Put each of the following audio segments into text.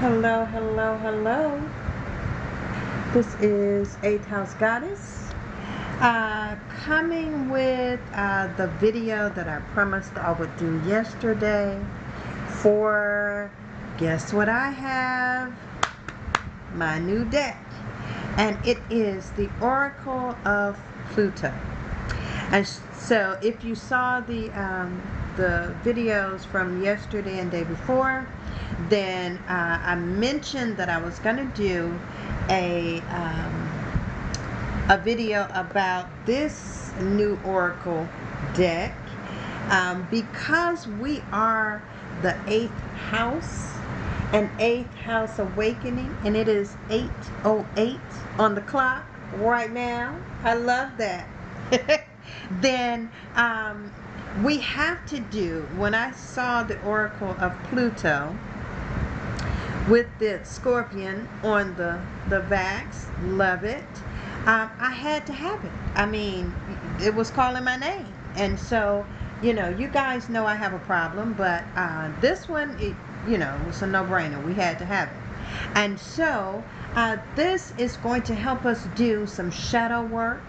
Hello, hello, hello. This is 8th House Goddess. Coming with the video that I promised I would do yesterday for, guess what I have? My new deck. And it is the Oracle of Pluto. And so if you saw the videos from yesterday and day before, then I mentioned that I was going to do a video about this new Oracle deck because we are the 8th house and 8th house awakening, and it is 8:08 on the clock right now. I love that. Then we have to do, when I saw the Oracle of Pluto with the scorpion on the vax, love it, I had to have it. I mean, it was calling my name. And so, you know, you guys know I have a problem, but this one, it was a no-brainer. We had to have it. And so this is going to help us do some shadow work,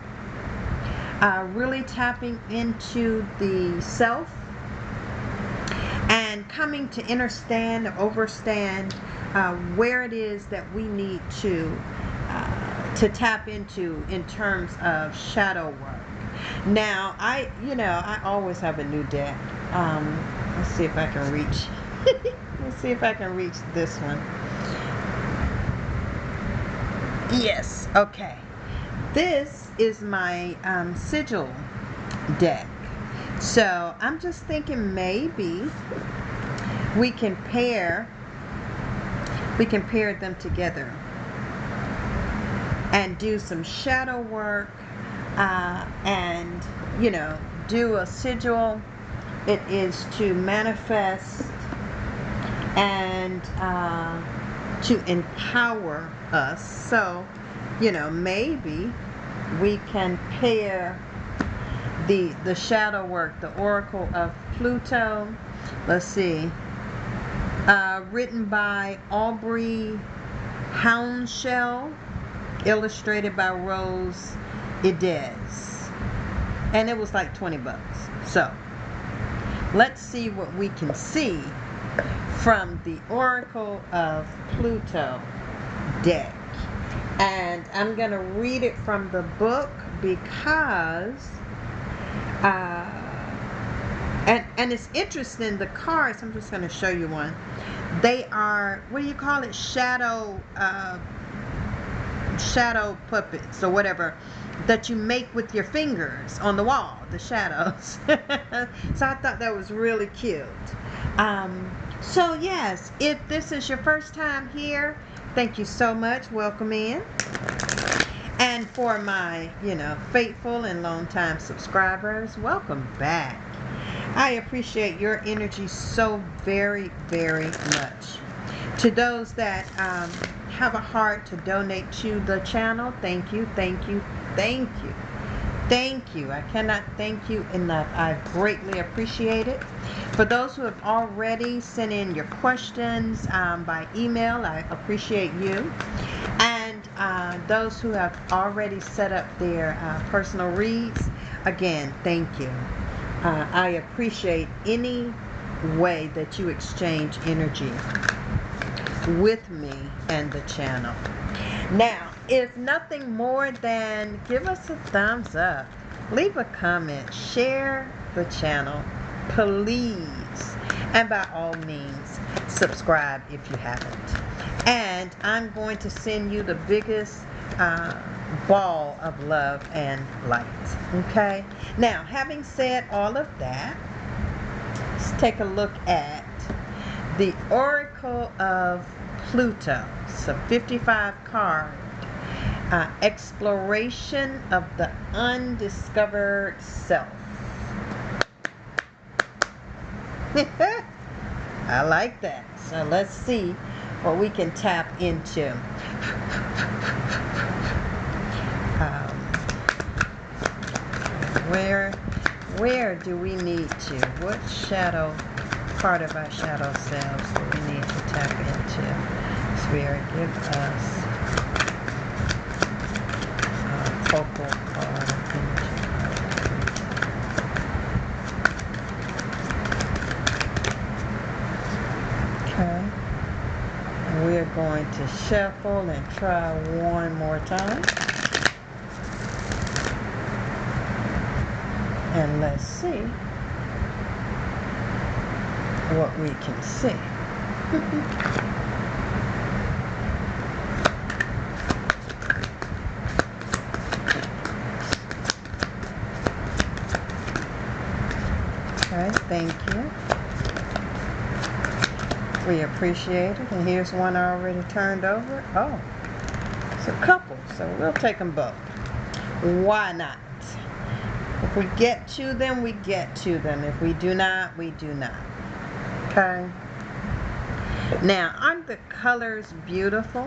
really tapping into the self and coming to understand or overstand where it is that we need to tap into in terms of shadow work. Now, I always have a new deck. Let's see if I can reach. Let's see if I can reach this one. Yes. Okay. This is my sigil deck. So I'm just thinking maybe we can pair them together and do some shadow work and do a sigil. It is to manifest and to empower us. So maybe we can pair the shadow work, the Oracle of Pluto. Let's see. Written by Aubrey Houndshell, illustrated by Rose Idez, and it was like 20 bucks. So let's see what we can see from the Oracle of Pluto deck. And I'm going to read it from the book because and it's interesting, the cards. I'm just going to show you one. They are, what do you call it, shadow puppets or whatever that you make with your fingers on the wall, the shadows. So I thought that was really cute. So yes, if this is your first time here, thank you so much. Welcome in. And for my, faithful and long-time subscribers, welcome back. I appreciate your energy so very, very much. To those that have a heart to donate to the channel, thank you, thank you, thank you. Thank you. I cannot thank you enough. I greatly appreciate it. For those who have already sent in your questions by email, I appreciate you. And those who have already set up their personal reads, again, thank you. I appreciate any way that you exchange energy with me and the channel. Now, if nothing more than give us a thumbs up, leave a comment, share the channel, please, and by all means, subscribe if you haven't. And I'm going to send you the biggest ball of love and light. Okay? Now, having said all of that, let's take a look at the Oracle of Pluto. It's a 55 card. Exploration of the undiscovered self. I like that. So let's see what we can tap into. Where do we need to? What shadow part of our shadow selves do we need to tap into? Spirit, give us a focal card, energy card. Okay. We're going to shuffle and try one more time. And let's see what we can see. Okay, thank you. We appreciate it. And here's one already turned over. Oh, it's a couple, so we'll take them both. Why not? If we get to them, we get to them. If we do not, we do not. Okay? Now, aren't the colors beautiful?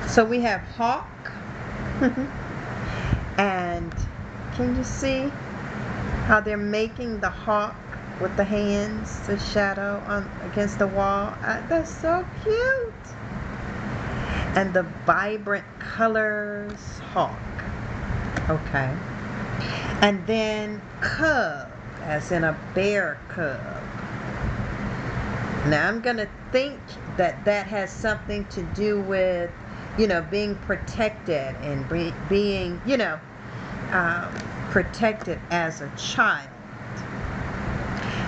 So we have hawk. And can you see how they're making the hawk with the hands, the shadow against the wall? That's so cute. And the vibrant colors, hawk. Okay. And then cub, as in a bear cub. Now I'm going to think that that has something to do with, you know, being protected and being, you know, protected as a child.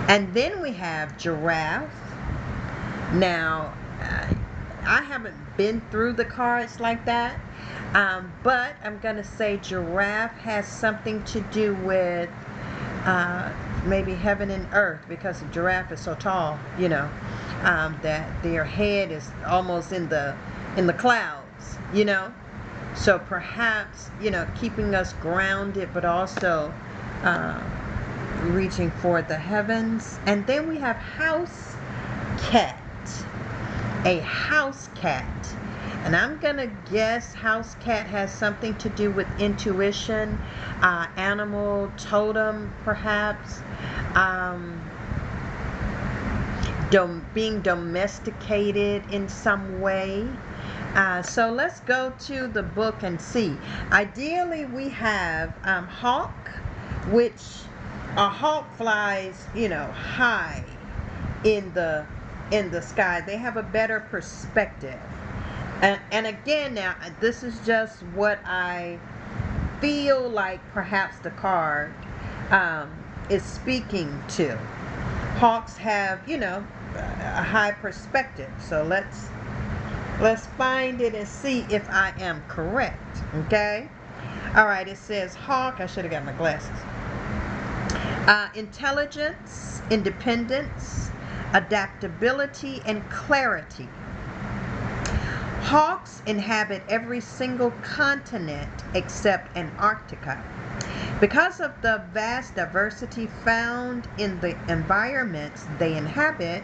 And then we have giraffe. Now, I haven't been through the cards like that, but I'm going to say giraffe has something to do with maybe heaven and earth, because the giraffe is so tall, you know, that their head is almost in the clouds, you know. So perhaps, you know, keeping us grounded, but also reaching for the heavens. And then we have house cat. A house cat. And I'm going to guess house cat has something to do with intuition, animal, totem, perhaps, being domesticated in some way. So let's go to the book and see. Ideally, we have hawk, which a hawk flies, you know, high in the sky. They have a better perspective. And again, now this is just what I feel like perhaps the card is speaking to. Hawks have, you know, a high perspective. So let's find it and see if I am correct. Okay. All right. It says hawk. I should have got my glasses. Intelligence, independence, adaptability, and clarity. Hawks inhabit every single continent except Antarctica. Because of the vast diversity found in the environments they inhabit,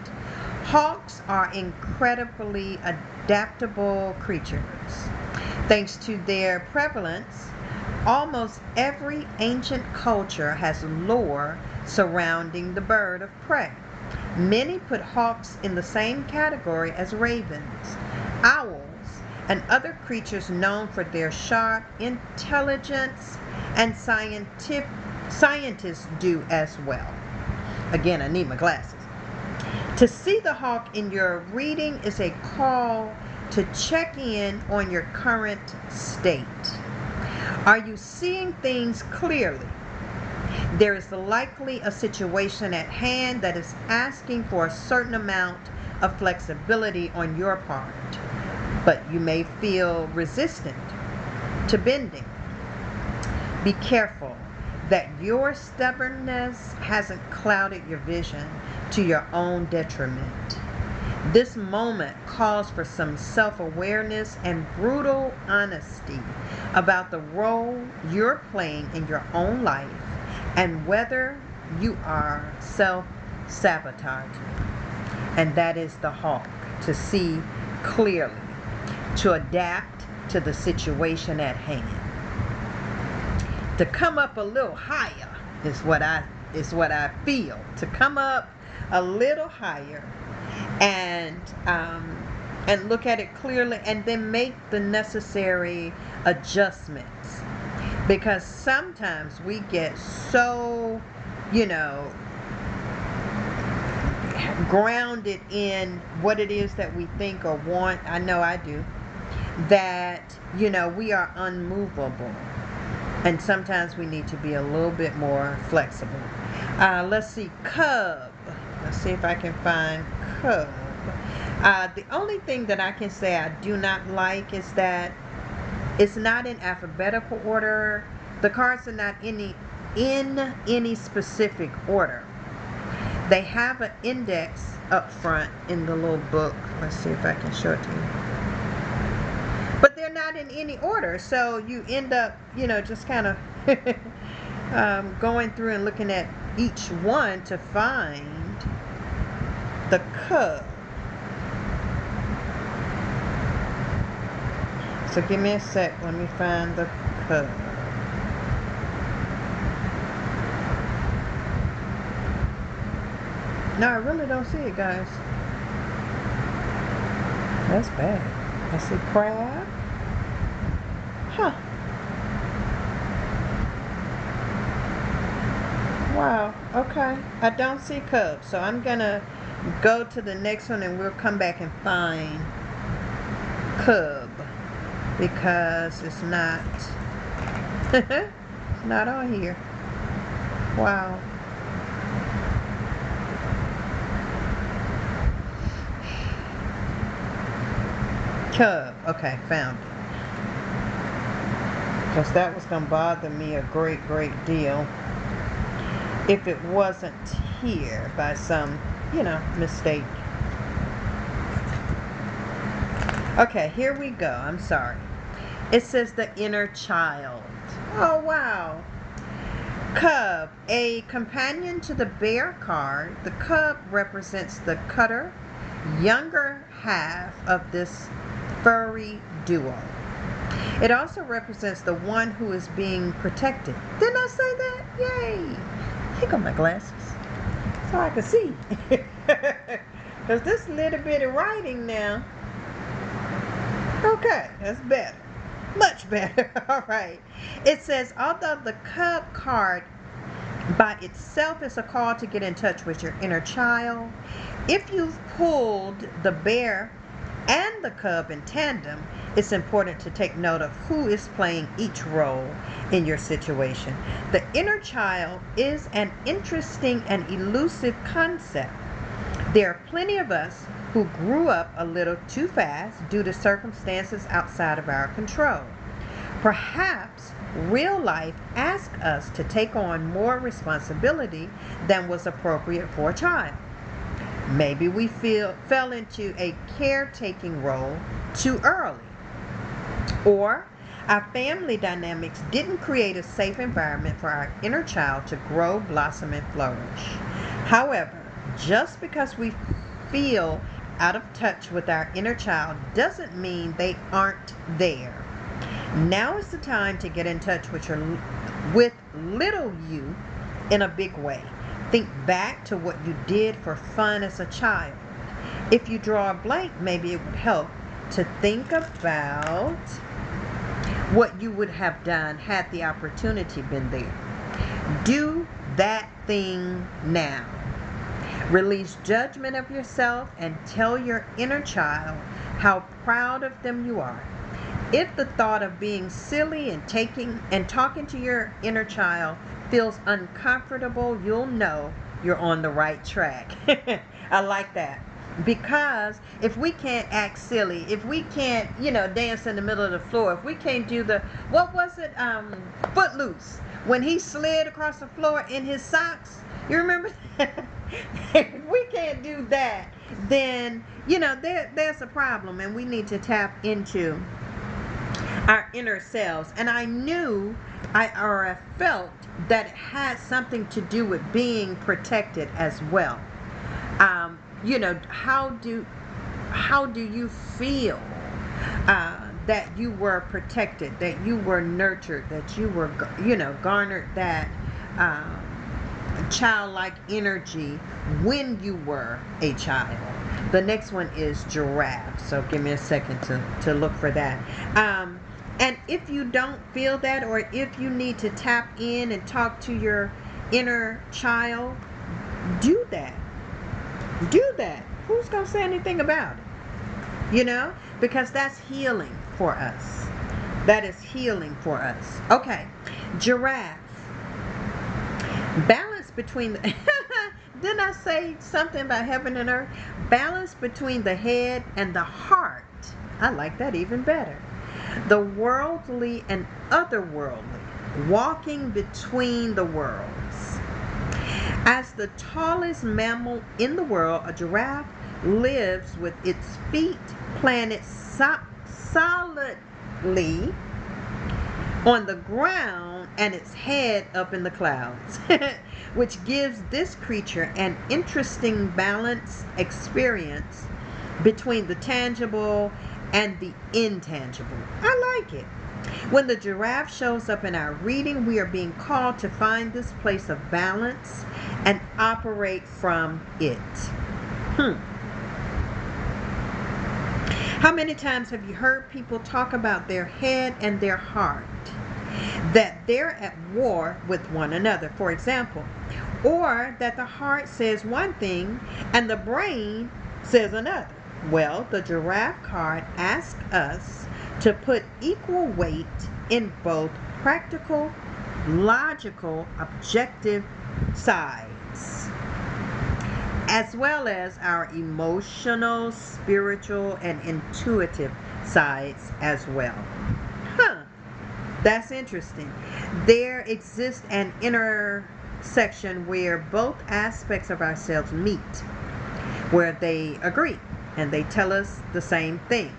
hawks are incredibly adaptable creatures. Thanks to their prevalence, almost every ancient culture has lore surrounding the bird of prey. Many put hawks in the same category as ravens, owls, and other creatures known for their sharp intelligence, and scientists do as well. Again, I need my glasses. To see the hawk in your reading is a call to check in on your current state. Are you seeing things clearly? There is likely a situation at hand that is asking for a certain amount of flexibility on your part, but you may feel resistant to bending. Be careful that your stubbornness hasn't clouded your vision to your own detriment. This moment calls for some self-awareness and brutal honesty about the role you're playing in your own life and whether you are self-sabotaging. And that is the hawk, to see clearly, to adapt to the situation at hand. To come up a little higher is what I feel. To come up a little higher and and look at it clearly, and then make the necessary adjustments. Because sometimes we get so, you know, grounded in what it is that we think or want. I know I do. That, you know, we are unmovable. And sometimes we need to be a little bit more flexible. Let's see, cub. Let's see if I can find cub. The only thing that I can say I do not like is that it's not in alphabetical order. The cards are not in any specific order. They have an index up front in the little book. Let's see if I can show it to you. But they're not in any order, so you end up, you know, just kind of going through and looking at each one to find the cub. So give me a sec, let me find the cub. No, I really don't see it, guys. That's bad. I see crab. Huh. Wow, okay. I don't see cub, so I'm gonna go to the next one and we'll come back and find cub, because it's not it's not on here. Wow. Cub. Okay, found it. Because that was going to bother me a great deal if it wasn't here by some, you know, mistake. Okay, here we go. I'm sorry. It says the inner child. Oh, wow. Cub, a companion to the bear card. The cub represents the cutter, younger half of this furry duo. It also represents the one who is being protected. Didn't I say that? Yay! Here go my glasses so I can see. Because this little bit of writing now. Okay, that's better. Much better. All right. It says, although the cub card by itself is a call to get in touch with your inner child, if you've pulled the bear and the cub in tandem, it's important to take note of who is playing each role in your situation. The inner child is an interesting and elusive concept. There are plenty of us who grew up a little too fast due to circumstances outside of our control. Perhaps real life asked us to take on more responsibility than was appropriate for a child. Maybe we fell into a caretaking role too early. Or our family dynamics didn't create a safe environment for our inner child to grow, blossom, and flourish. However, just because we feel out of touch with our inner child doesn't mean they aren't there. Now is the time to get in touch with little you in a big way. Think back to what you did for fun as a child. If you draw a blank, maybe it would help to think about what you would have done had the opportunity been there. Do that thing now. Release judgment of yourself and tell your inner child how proud of them you are. If the thought of being silly and talking to your inner child feels uncomfortable, you'll know you're on the right track. I like that. Because if we can't act silly, if we can't, dance in the middle of the floor, if we can't do what was it, Footloose, when he slid across the floor in his socks, you remember that? If we can't do that, then, there's a problem, and we need to tap into our inner selves. And I I felt that it had something to do with being protected as well. How do you feel that you were protected, that you were nurtured, that you were, garnered that childlike energy when you were a child? The next one is giraffe. So give me a second to look for that. And if you don't feel that, or if you need to tap in and talk to your inner child, do that. Do that. Who's going to say anything about it? You know? Because that's healing for us. That is healing for us. Okay. Giraffe. Balance between the... Didn't I say something about heaven and earth? Balance between the head and the heart. I like that even better. The worldly and otherworldly. Walking between the worlds. As the tallest mammal in the world, a giraffe lives with its feet planted solidly on the ground and its head up in the clouds, which gives this creature an interesting balanced experience between the tangible and the intangible. I like it. When the giraffe shows up in our reading, we are being called to find this place of balance and operate from it. How many times have you heard people talk about their head and their heart? That they're at war with one another, for example. Or that the heart says one thing and the brain says another. Well, the giraffe card asks us to put equal weight in both practical, logical, objective sides, as well as our emotional, spiritual, and intuitive sides as well. That's interesting. There exists an intersection where both aspects of ourselves meet, where they agree and they tell us the same thing.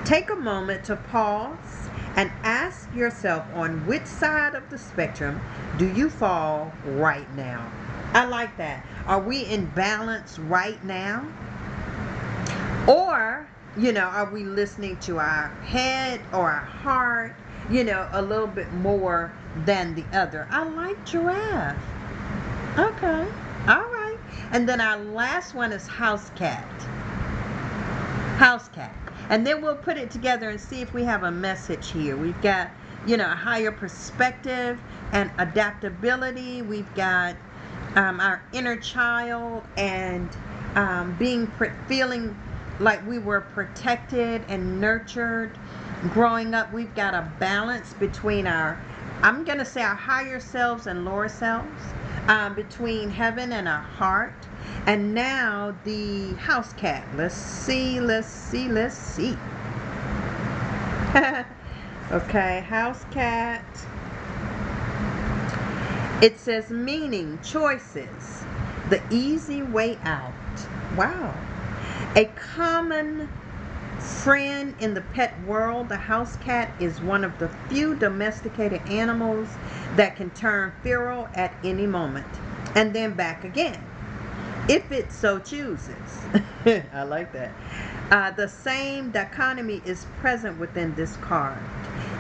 Take a moment to pause and ask yourself, on which side of the spectrum do you fall right now? I like that. Are we in balance right now? Or, are we listening to our head or our heart, a little bit more than the other? I like giraffe. Okay. All right. And then our last one is house cat. House cat. And then we'll put it together and see if we have a message here. We've got, a higher perspective and adaptability. We've got our inner child and feeling like we were protected and nurtured growing up. We've got a balance between I'm going to say our higher selves and lower selves, between heaven and our heart. And now the house cat. Let's see. Okay, house cat. It says meaning, choices, the easy way out. Wow. A common friend in the pet world, the house cat is one of the few domesticated animals that can turn feral at any moment and then back again, if it so chooses. I like that. The same dichotomy is present within this card.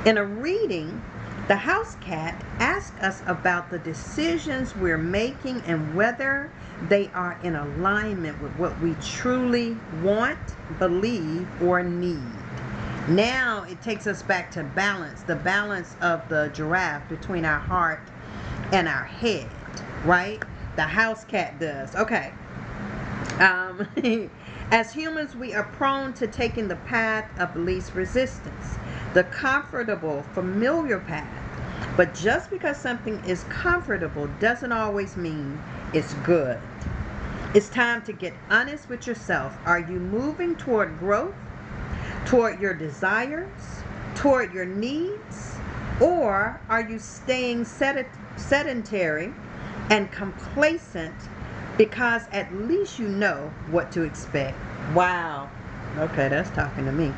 In a reading, the house cat asks us about the decisions we're making and whether they are in alignment with what we truly want, believe, or need. Now it takes us back to balance, the balance of the giraffe between our heart and our head, right? The house cat does. Okay. As humans, we are prone to taking the path of least resistance, the comfortable, familiar path. But just because something is comfortable doesn't always mean it's good. It's time to get honest with yourself. Are you moving toward growth, toward your desires, toward your needs? Or are you staying sedentary and complacent because at least you know what to expect? Wow. Okay, that's talking to me.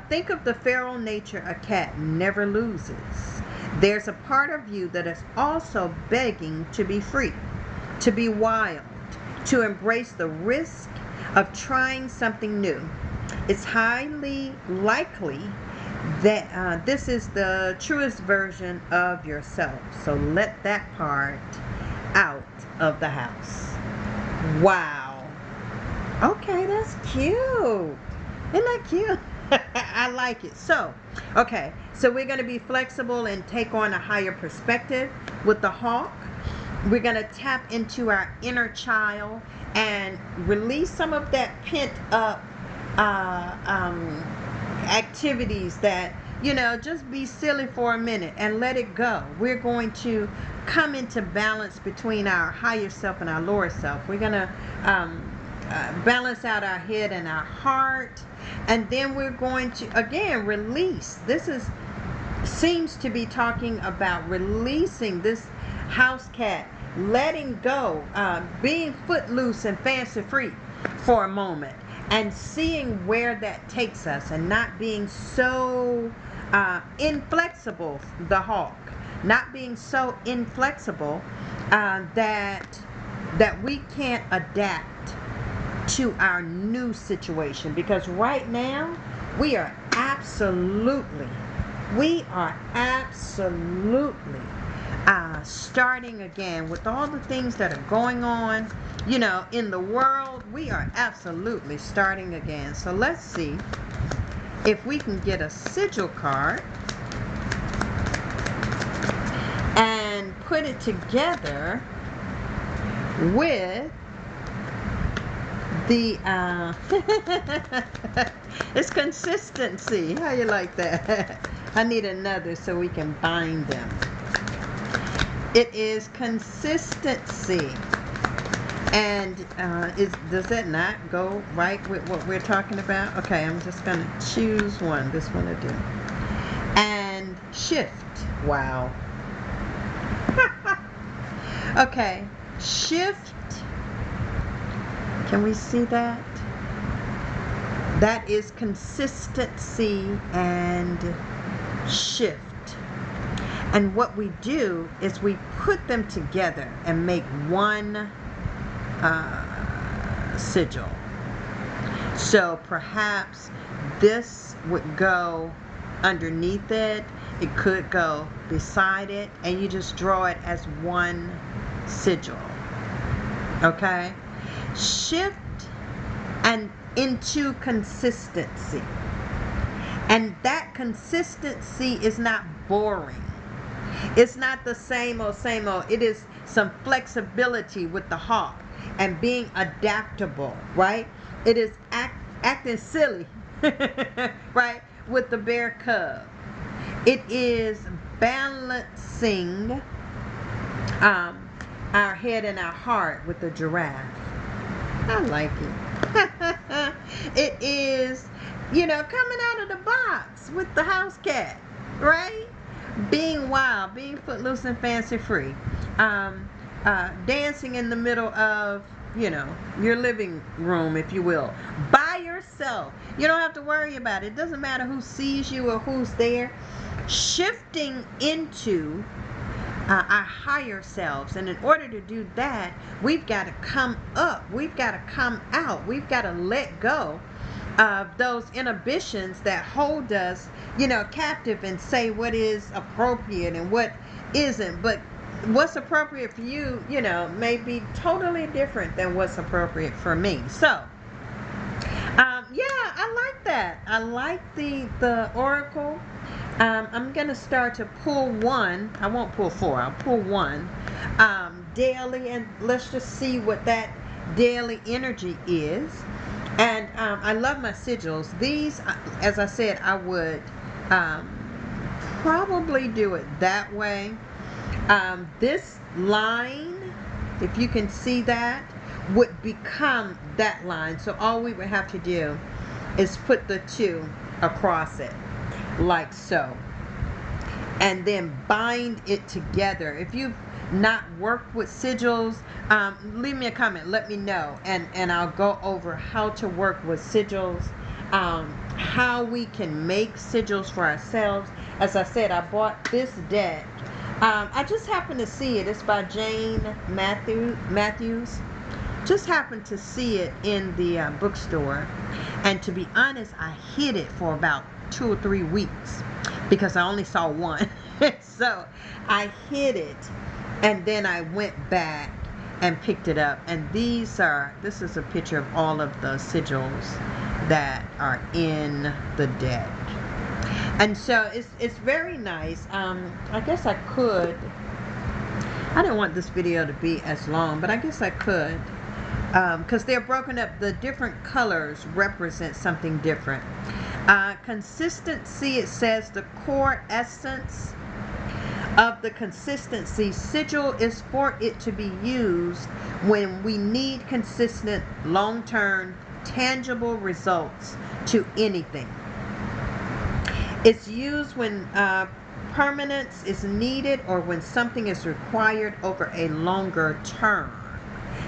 Think of the feral nature a cat never loses. There's a part of you that is also begging to be free, to be wild, to embrace the risk of trying something new. It's highly likely that this is the truest version of yourself. So let that part out of the house. Wow. Okay, that's cute. Isn't that cute? I like it. So, okay, so we're going to be flexible and take on a higher perspective with the hawk. We're going to tap into our inner child and release some of that pent up activities that, just be silly for a minute and let it go. We're going to come into balance between our higher self and our lower self. We're going to balance out our head and our heart, and then we're going to again release. Seems to be talking about releasing this house cat, letting go, being footloose and fancy free for a moment, and seeing where that takes us, and not being so inflexible. The hawk, not being so inflexible that we can't adapt to our new situation, because right now we are absolutely starting again with all the things that are going on in the world. We are absolutely starting again. So let's see if we can get a sigil card and put it together with the it's consistency. How you like that? I need another so we can bind them. It is consistency. And does that not go right with what we're talking about? Okay, I'm just going to choose one. This one to do. And shift. Wow. Okay, shift. Can we see that? That is consistency and shift. And what we do is we put them together and make one sigil. So perhaps this would go underneath it. It could go beside it, and you just draw it as one sigil. Okay? Shift and into consistency. And that consistency is not boring. It's not the same old, same old. It is some flexibility with the hawk and being adaptable, right? It is acting silly, right, with the bear cub. It is balancing our head and our heart with the giraffe. I like it. It is, coming out of the box with the house cat, right? Being wild, being footloose and fancy free. Dancing in the middle of, your living room, if you will, by yourself. You don't have to worry about it. It doesn't matter who sees you or who's there. Shifting into our higher selves. And in order to do that, we've got to come up. We've got to come out. We've got to let go of those inhibitions that hold us, captive, and say what is appropriate and what isn't. But what's appropriate for you, may be totally different than what's appropriate for me. So, yeah, I like that. I like the oracle. I'm going to start to pull one. I won't pull four. I'll pull one daily, and let's just see what that daily energy is. And I love my sigils. These, as I said, I would probably do it that way. This line, if you can see that, would become that line. So all we would have to do is put the two across it, like so, and then bind it together. If you've not worked with sigils, leave me a comment, let me know, and I'll go over how to work with sigils, how we can make sigils for ourselves. As I said, I bought this deck. I just happened to see it. It's by Jane Matthews. Just happened to see it in the bookstore, and to be honest, I hid it for about 2 or 3 weeks because I only saw one. So I hid it, and then I went back and picked it up. And this is a picture of all of the sigils that are in the deck. And so it's very nice. I guess I didn't want this video to be as long, but I guess I could. Because they're broken up. The different colors represent something different. Consistency, it says the core essence of the consistency sigil is for it to be used when we need consistent, long-term, tangible results to anything. It's used when permanence is needed or when something is required over a longer term.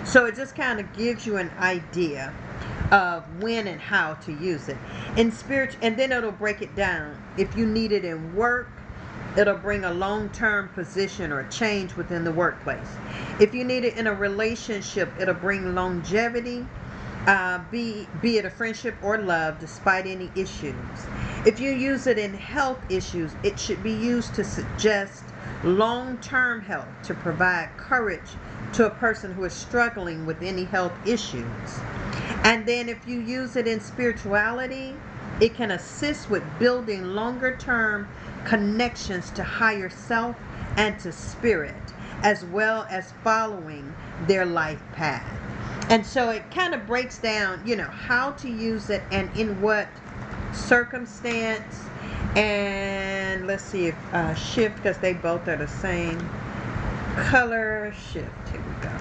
So it just kind of gives you an idea of when and how to use it. In spirit, and then it'll break it down. If you need it in work, it'll bring a long-term position or change within the workplace. If you need it in a relationship, it'll bring longevity, be it a friendship or love, despite any issues. If you use it in health issues, it should be used to suggest long-term health, to provide courage to a person who is struggling with any health issues. And then if you use it in spirituality, it can assist with building longer-term connections to higher self and to spirit, as well as following their life path. And so it kind of breaks down, how to use it and in what circumstance. And let's see if shift, because they both are the same color. Shift, here we go.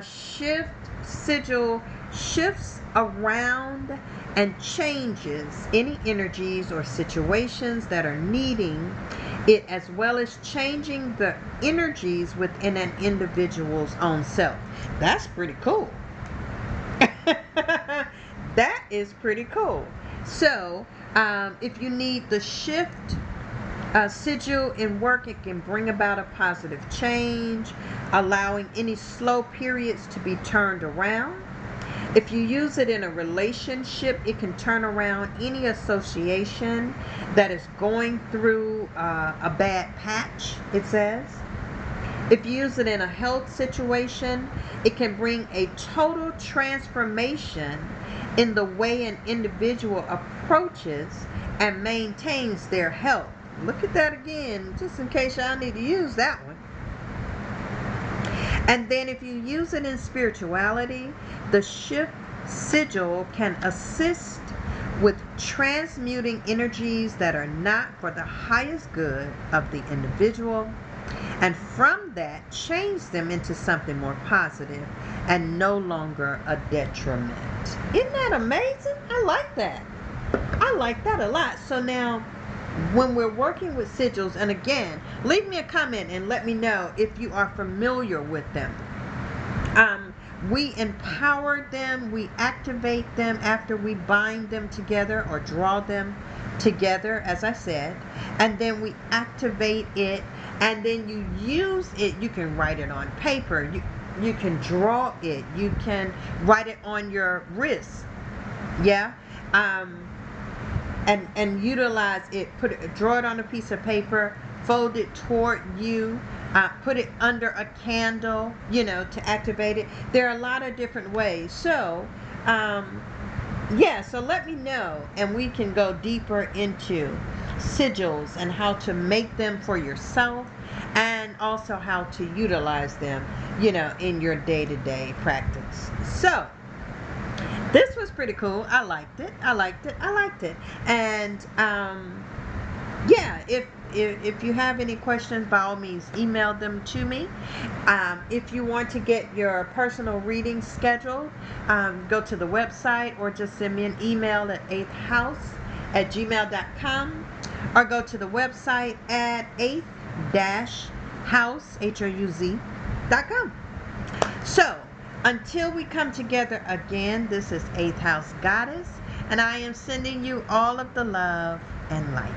Shift sigil shifts around and changes any energies or situations that are needing it, as well as changing the energies within an individual's own self. That's pretty cool. That is pretty cool. So if you need the shift sigil in work, it can bring about a positive change, allowing any slow periods to be turned around. If you use it in a relationship, it can turn around any association that is going through a bad patch, it says. If you use it in a health situation, it can bring a total transformation in the way an individual approaches and maintains their health. Look at that again, just in case y'all need to use that one. And then if you use it in spirituality, the shift sigil can assist with transmuting energies that are not for the highest good of the individual, and from that change them into something more positive and no longer a detriment. Isn't that amazing? I like that. I like that a lot. So now, when we're working with sigils, and again, leave me a comment and let me know if you are familiar with them. We empower them, we activate them after we bind them together or draw them together, as I said, and then we activate it, and then you use it. You can write it on paper, you can draw it, you can write it on your wrist, yeah, and utilize it. Draw it on a piece of paper, fold it toward you, put it under a candle, to activate it. There are a lot of different ways. So so let me know, and we can go deeper into sigils and how to make them for yourself, and also how to utilize them, in your day-to-day practice. So this was pretty cool. I liked it. And if you have any questions, by all means, email them to me. If you want to get your personal reading scheduled, go to the website or just send me an email at 8thhouse@gmail.com, or go to the website at 8th-house.com. So, until we come together again, this is 8th House Goddess, and I am sending you all of the love and light.